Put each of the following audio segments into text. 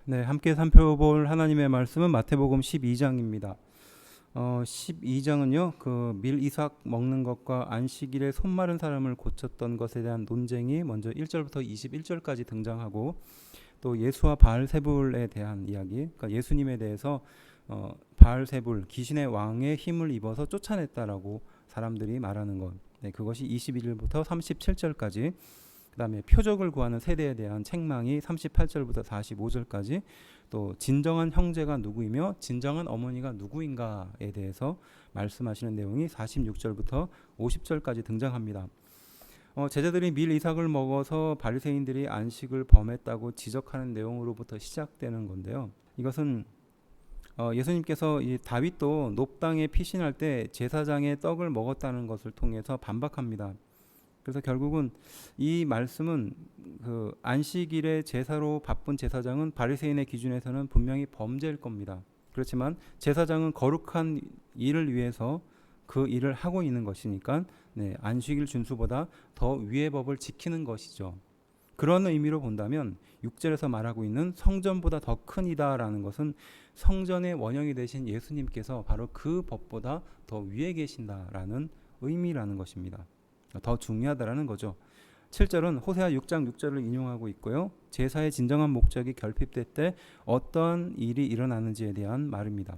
네, 함께 살펴볼 하나님의 말씀은 마태복음 12장입니다. 12장은요, 그 밀 이삭 먹는 것과 안식일에 손 마른 사람을 고쳤던 것에 대한 논쟁이 먼저 1절부터 21절까지 등장하고, 또 예수와 바알세불에 대한 이야기, 그러니까 예수님에 대해서 바알세불 귀신의 왕의 힘을 입어서 쫓아냈다라고 사람들이 말하는 것, 네, 그것이 21절부터 37절까지. 그 다음에 표적을 구하는 세대에 대한 책망이 38절부터 45절까지, 또 진정한 형제가 누구이며 진정한 어머니가 누구인가에 대해서 말씀하시는 내용이 46절부터 50절까지 등장합니다. 제자들이 밀 이삭을 먹어서 바리새인들이 안식을 범했다고 지적하는 내용으로부터 시작되는 건데요. 이것은 예수님께서 이 다윗도 높당에 피신할 때 제사장의 떡을 먹었다는 것을 통해서 반박합니다. 그래서 결국은 이 말씀은 그 안식일에 제사로 바쁜 제사장은 바리새인의 기준에서는 분명히 범죄일 겁니다. 그렇지만 제사장은 거룩한 일을 위해서 그 일을 하고 있는 것이니까, 네, 안식일 준수보다 더 위의 법을 지키는 것이죠. 그런 의미로 본다면 6절에서 말하고 있는 성전보다 더 큰 이다라는 것은 성전의 원형이 되신 예수님께서 바로 그 법보다 더 위에 계신다라는 의미라는 것입니다. 더 중요하다라는 거죠. 7절은 호세아 6장 6절을 인용하고 있고요. 제사의 진정한 목적이 결핍될 때 어떤 일이 일어나는지에 대한 말입니다.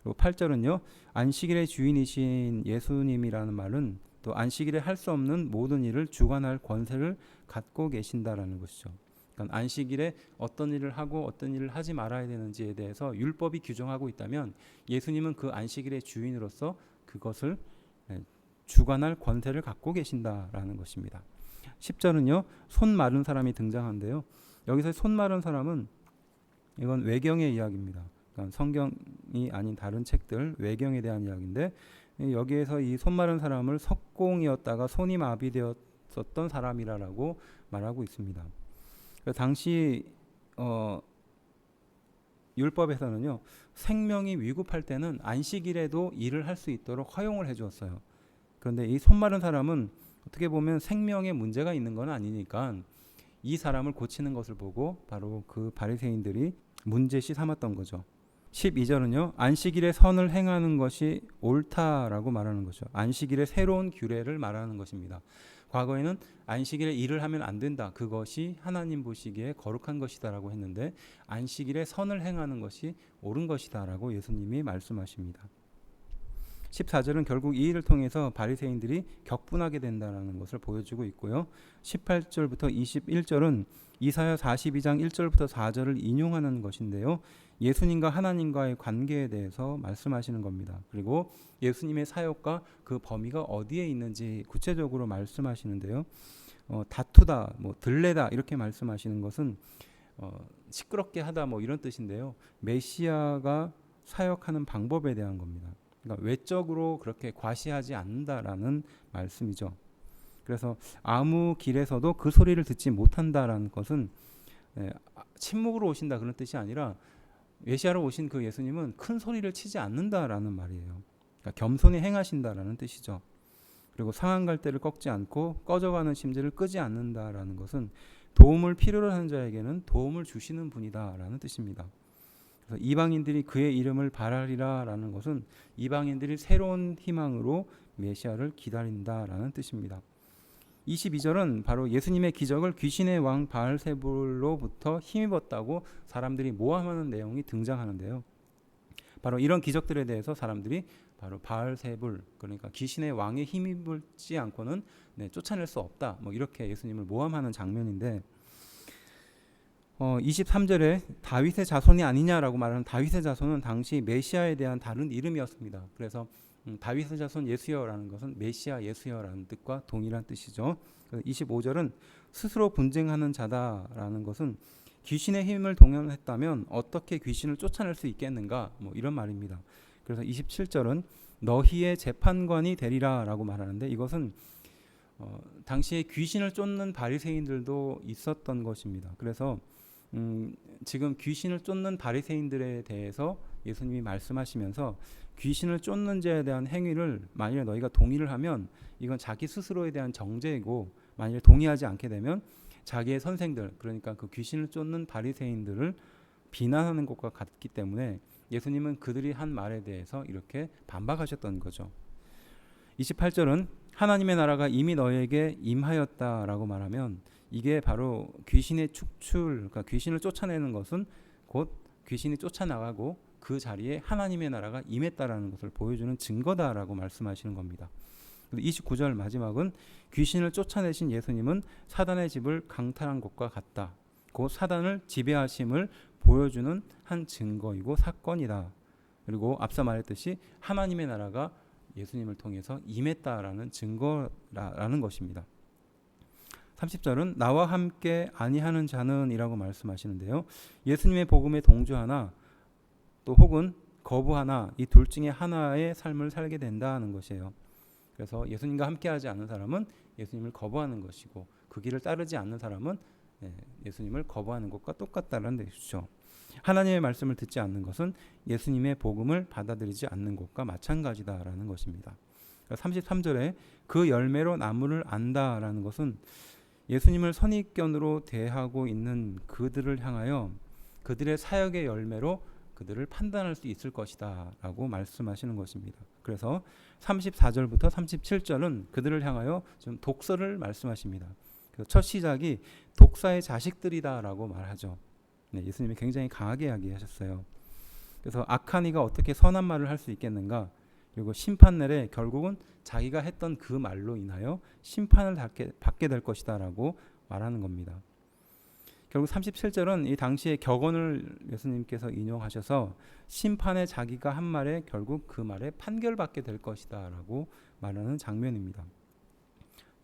그리고 8절은요. 안식일의 주인이신 예수님이라는 말은 또 안식일에 할 수 없는 모든 일을 주관할 권세를 갖고 계신다라는 것이죠. 그러니까 안식일에 어떤 일을 하고 어떤 일을 하지 말아야 되는지에 대해서 율법이 규정하고 있다면 예수님은 그 안식일의 주인으로서 그것을 주관할 권세를 갖고 계신다라는 것입니다. 10절은요. 손 마른 사람이 등장한데요. 여기서 손 마른 사람은 이건 외경의 이야기입니다. 그러니까 성경이 아닌 다른 책들 외경에 대한 이야기인데, 여기에서 이 손 마른 사람을 석공이었다가 손이 마비되었었던 사람이라고 말하고 있습니다. 당시 율법에서는요. 생명이 위급할 때는 안식일에도 일을 할 수 있도록 허용을 해주었어요. 그런데 이 손 마른 사람은 어떻게 보면 생명에 문제가 있는 건 아니니까 이 사람을 고치는 것을 보고 바로 그 바리새인들이 문제시 삼았던 거죠. 12절은요. 안식일에 선을 행하는 것이 옳다라고 말하는 거죠. 안식일의 새로운 규례를 말하는 것입니다. 과거에는 안식일에 일을 하면 안 된다. 그것이 하나님 보시기에 거룩한 것이다라고 했는데 안식일에 선을 행하는 것이 옳은 것이다라고 예수님이 말씀하십니다. 14절은 결국 이 일을 통해서 바리새인들이 격분하게 된다는 것을 보여주고 있고요. 18절부터 21절은 이사야 42장 1절부터 4절을 인용하는 것인데요. 예수님과 하나님과의 관계에 대해서 말씀하시는 겁니다. 그리고 예수님의 사역과 그 범위가 어디에 있는지 구체적으로 말씀하시는데요. 다투다, 들레다 이렇게 말씀하시는 것은 시끄럽게 하다 이런 뜻인데요. 메시아가 사역하는 방법에 대한 겁니다. 그러니까 외적으로 그렇게 과시하지 않는다라는 말씀이죠. 그래서 아무 길에서도 그 소리를 듣지 못한다라는 것은 침묵으로 오신다 그런 뜻이 아니라 메시아로 오신 그 예수님은 큰 소리를 치지 않는다라는 말이에요. 그러니까 겸손히 행하신다라는 뜻이죠. 그리고 상한 갈대를 꺾지 않고 꺼져가는 심지를 끄지 않는다라는 것은 도움을 필요로 하는 자에게는 도움을 주시는 분이다라는 뜻입니다. 그래서 이방인들이 그의 이름을 바라리라라는 것은 이방인들이 새로운 희망으로 메시아를 기다린다라는 뜻입니다. 22절은 바로 예수님의 기적을 귀신의 왕 바알세불로부터 힘입었다고 사람들이 모함하는 내용이 등장하는데요. 바로 이런 기적들에 대해서 사람들이 바로 바알세불, 그러니까 귀신의 왕에 힘입지 않고는 쫓아낼 수 없다. 이렇게 예수님을 모함하는 장면인데, 23절에 다윗의 자손이 아니냐라고 말하는 다윗의 자손은 당시 메시아에 대한 다른 이름이었습니다. 그래서 다윗의 자손 예수여라는 것은 메시아 예수여라는 뜻과 동일한 뜻이죠. 25절은 스스로 분쟁하는 자다라는 것은 귀신의 힘을 동원했다면 어떻게 귀신을 쫓아낼 수 있겠는가 이런 말입니다. 그래서 27절은 너희의 재판관이 되리라라고 말하는데, 이것은 당시에 귀신을 쫓는 바리새인들도 있었던 것입니다. 그래서 지금 귀신을 쫓는 바리새인들에 대해서 예수님이 말씀하시면서 귀신을 쫓는 자에 대한 행위를 만일에 너희가 동의를 하면 이건 자기 스스로에 대한 정죄이고, 만일에 동의하지 않게 되면 자기의 선생들, 그러니까 그 귀신을 쫓는 바리새인들을 비난하는 것과 같기 때문에 예수님은 그들이 한 말에 대해서 이렇게 반박하셨던 거죠. 28절은 하나님의 나라가 이미 너에게 임하였다라고 말하면 이게 바로 귀신의 축출, 그러니까 귀신을 쫓아내는 것은 곧 귀신이 쫓아나가고 그 자리에 하나님의 나라가 임했다라는 것을 보여주는 증거다라고 말씀하시는 겁니다. 29절 마지막은 귀신을 쫓아내신 예수님은 사단의 집을 강탈한 것과 같다. 곧 사단을 지배하심을 보여주는 한 증거이고 사건이다. 그리고 앞서 말했듯이 하나님의 나라가 예수님을 통해서 임했다라는 증거라는 것입니다. 30절은 나와 함께 아니하는 자는 이라고 말씀하시는데요. 예수님의 복음에 동조하나 또 혹은 거부하나 이 둘 중에 하나의 삶을 살게 된다는 것이에요. 그래서 예수님과 함께하지 않는 사람은 예수님을 거부하는 것이고 그 길을 따르지 않는 사람은 예수님을 거부하는 것과 똑같다는 것이죠. 하나님의 말씀을 듣지 않는 것은 예수님의 복음을 받아들이지 않는 것과 마찬가지다라는 것입니다. 33절에 그 열매로 나무를 안다라는 것은 예수님을 선입견으로 대하고 있는 그들을 향하여 그들의 사역의 열매로 그들을 판단할 수 있을 것이다 라고 말씀하시는 것입니다. 그래서 34절부터 37절은 그들을 향하여 좀 독서를 말씀하십니다. 첫 시작이 독사의 자식들이다 라고 말하죠. 예수님이 굉장히 강하게 이야기하셨어요. 그래서 악한 이가 어떻게 선한 말을 할 수 있겠는가, 그리고 심판날에 결국은 자기가 했던 그 말로 인하여 심판을 받게 될 것이다 라고 말하는 겁니다. 결국 37절은 이 당시의 격언을 예수님께서 인용하셔서 심판에 자기가 한 말에 결국 그 말에 판결받게 될 것이다 라고 말하는 장면입니다.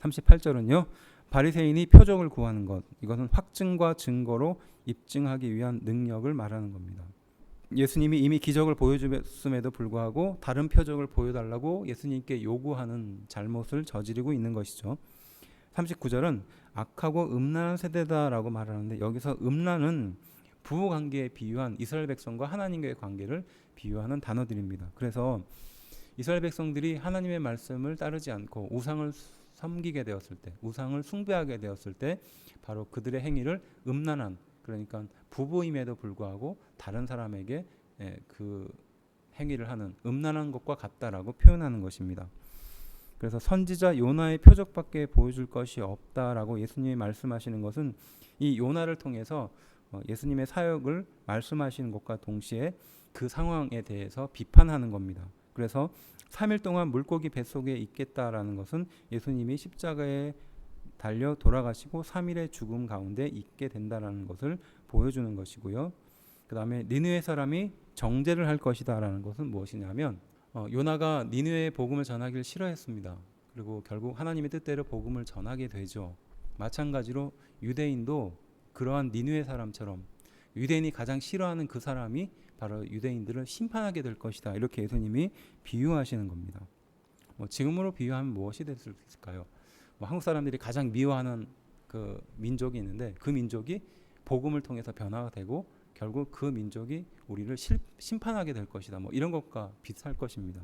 38절은요. 바리새인이 표적을 구하는 것, 이것은 확증과 증거로 입증하기 위한 능력을 말하는 겁니다. 예수님이 이미 기적을 보여주었음에도 불구하고 다른 표적을 보여달라고 예수님께 요구하는 잘못을 저지르고 있는 것이죠. 39절은 악하고 음란한 세대다라고 말하는데 여기서 음란은 부부관계에 비유한 이스라엘 백성과 하나님과의 관계를 비유하는 단어들입니다. 그래서 이스라엘 백성들이 하나님의 말씀을 따르지 않고 우상을 섬기게 되었을 때, 우상을 숭배하게 되었을 때 바로 그들의 행위를 음란한, 그러니까 부부임에도 불구하고 다른 사람에게 그 행위를 하는 음란한 것과 같다라고 표현하는 것입니다. 그래서 선지자 요나의 표적밖에 보여줄 것이 없다라고 예수님이 말씀하시는 것은 이 요나를 통해서 예수님의 사역을 말씀하시는 것과 동시에 그 상황에 대해서 비판하는 겁니다. 그래서 3일 동안 물고기 뱃속에 있겠다라는 것은 예수님이 십자가에 달려 돌아가시고 3일의 죽음 가운데 있게 된다라는 것을 보여주는 것이고요. 그 다음에 니느웨 사람이 정죄를 할 것이다라는 것은 무엇이냐면 요나가 니느웨의 복음을 전하기를 싫어했습니다. 그리고 결국 하나님의 뜻대로 복음을 전하게 되죠. 마찬가지로 유대인도 그러한 니느웨 사람처럼 유대인이 가장 싫어하는 그 사람이 바로 유대인들을 심판하게 될 것이다. 이렇게 예수님이 비유하시는 겁니다. 지금으로 비유하면 무엇이 될 수 있을까요? 한국 사람들이 가장 미워하는 그 민족이 있는데 그 민족이 복음을 통해서 변화가 되고 결국 그 민족이 우리를 심판하게 될 것이다. 이런 것과 비슷할 것입니다.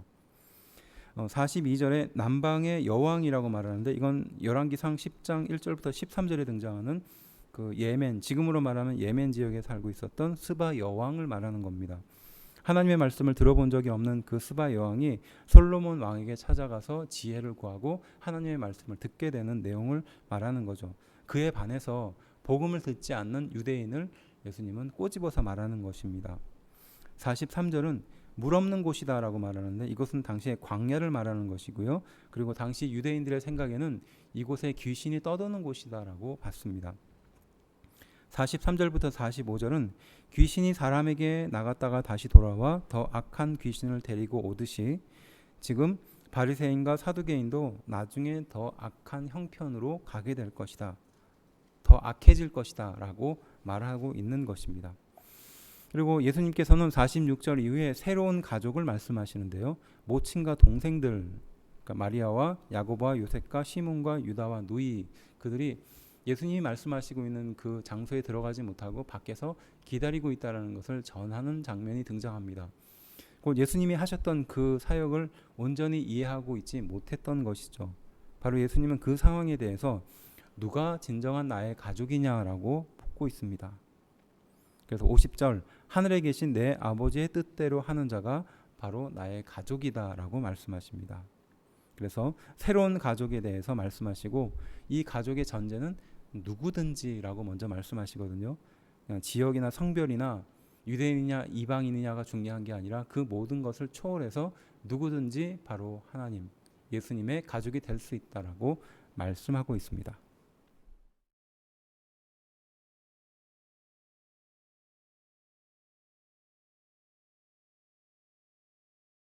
42절에 남방의 여왕이라고 말하는데 이건 열왕기상 10장 1절부터 13절에 등장하는 그 예멘, 지금으로 말하면 예멘 지역에 살고 있었던 스바 여왕을 말하는 겁니다. 하나님의 말씀을 들어본 적이 없는 그 스바 여왕이 솔로몬 왕에게 찾아가서 지혜를 구하고 하나님의 말씀을 듣게 되는 내용을 말하는 거죠. 그에 반해서 복음을 듣지 않는 유대인을 예수님은 꼬집어서 말하는 것입니다. 43절은 물 없는 곳이다라고 말하는데 이것은 당시의 광야를 말하는 것이고요. 그리고 당시 유대인들의 생각에는 이곳에 귀신이 떠도는 곳이다라고 봤습니다. 43절부터 45절은 귀신이 사람에게 나갔다가 다시 돌아와 더 악한 귀신을 데리고 오듯이 지금 바리새인과 사두개인도 나중에 더 악한 형편으로 가게 될 것이다. 더 악해질 것이다 라고 말하고 있는 것입니다. 그리고 예수님께서는 46절 이후에 새로운 가족을 말씀하시는데요. 모친과 동생들, 그러니까 마리아와 야고보와 요셉과 시몬과 유다와 누이, 그들이 예수님이 말씀하시고 있는 그 장소에 들어가지 못하고 밖에서 기다리고 있다는 것을 전하는 장면이 등장합니다. 곧 예수님이 하셨던 그 사역을 온전히 이해하고 있지 못했던 것이죠. 바로 예수님은 그 상황에 대해서 누가 진정한 나의 가족이냐라고 묻고 있습니다. 그래서 50절 하늘에 계신 내 아버지의 뜻대로 하는 자가 바로 나의 가족이다라고 말씀하십니다. 그래서 새로운 가족에 대해서 말씀하시고 이 가족의 전제는 누구든지라고 먼저 말씀하시거든요. 그냥 지역이나 성별이나 유대인이냐 이방인이냐가 중요한 게 아니라 그 모든 것을 초월해서 누구든지 바로 하나님, 예수님의 가족이 될 수 있다라고 말씀하고 있습니다.